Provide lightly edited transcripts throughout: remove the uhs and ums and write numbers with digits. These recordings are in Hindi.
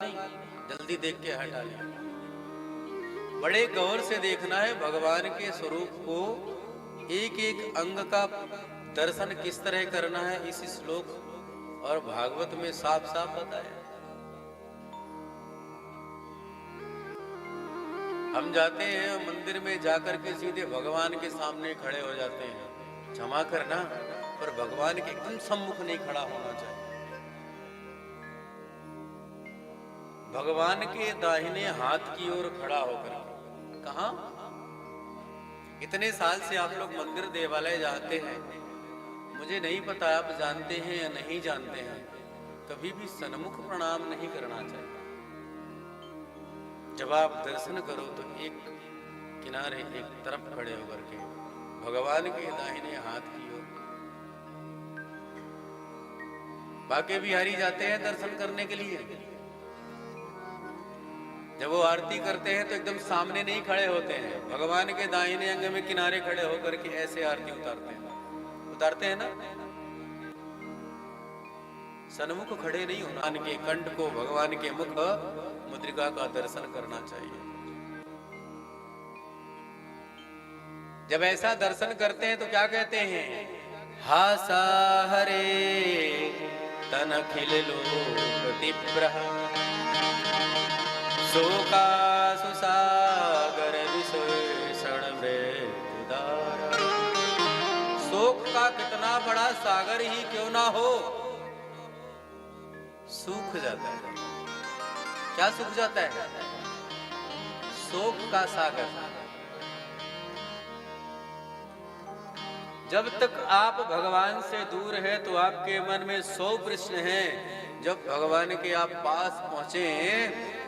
नहीं, जल्दी देख के हटा लिया। बड़े गौर से देखना है भगवान के स्वरूप को, एक एक अंग का दर्शन किस तरह करना है इस श्लोक और भागवत में साफ साफ बताया। हम जाते हैं मंदिर में जाकर के सीधे भगवान के सामने खड़े हो जाते हैं, क्षमा करना पर भगवान के एकदम सम्मुख नहीं खड़ा होना चाहिए। भगवान के दाहिने हाथ की ओर खड़ा होकर। कहा? इतने साल से आप लोग मंदिर देवालय जाते हैं, मुझे नहीं पता आप जानते हैं या नहीं जानते हैं, कभी भी सन्मुख प्रणाम नहीं करना चाहिए। जब आप दर्शन करो तो एक किनारे एक तरफ खड़े होकर के भगवान के दाहिने हाथ की ओर। बाके बिहारी जाते हैं दर्शन करने के लिए, जब वो आरती करते हैं तो एकदम सामने नहीं खड़े होते हैं, भगवान के दाहिने अंग में किनारे खड़े होकर के ऐसे आरती उतारते हैं ना। सन्मुख खड़े नहीं होना, भगवान के कंठ को, भगवान के मुख मुद्रिका का दर्शन करना चाहिए। जब ऐसा दर्शन करते हैं तो क्या कहते हैं? हासा हरे तन खिल लोक तीव्र शोका सुसागर विशेषण मृत्युदारा। शोक का कितना बड़ा सागर ही क्यों ना हो, सूख जाता है। क्या सूख जाता है? शोक का सागर। जब तक आप भगवान से दूर है तो आपके मन में 100 प्रश्न हैं, जब भगवान के आप पास पहुंचे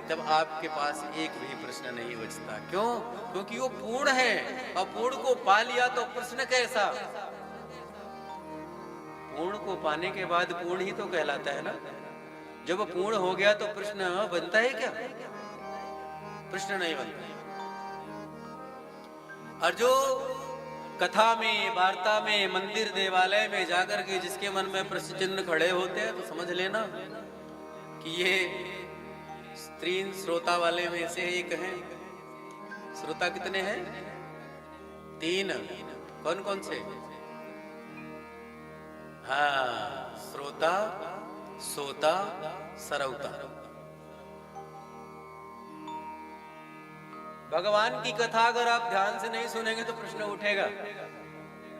तब आपके पास एक भी प्रश्न नहीं बचता। क्यों? क्योंकि वो पूर्ण है, और पूर्ण को पा लिया तो प्रश्न कैसा? पूर्ण को पाने के बाद पूर्ण ही तो कहलाता है ना। जब वो पूर्ण हो गया तो प्रश्न बनता है क्या? प्रश्न नहीं बनता। और जो कथा में, वार्ता में, मंदिर देवालय में जाकर के जिसके मन में प्रश्न चिन्ह खड़े होते हैं तो समझ लेना कि ये 3 श्रोता वाले में से एक है। श्रोता कितने हैं? 3। कौन कौन से? हाँ, श्रोता, सोता, सरौता। भगवान की कथा अगर आप ध्यान से नहीं सुनेंगे तो प्रश्न उठेगा।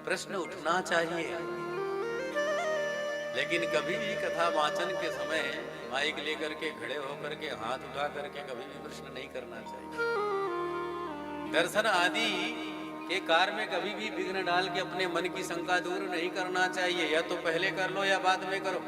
प्रश्न उठना चाहिए, लेकिन कभी भी कथा वाचन के समय माइक लेकर के, खड़े होकर के, हाथ उठा करके कभी भी प्रश्न नहीं करना चाहिए। दर्शन आदि के कार्य में कभी भी विघ्न डाल के अपने मन की शंका दूर नहीं करना चाहिए। या तो पहले कर लो या बाद में करो।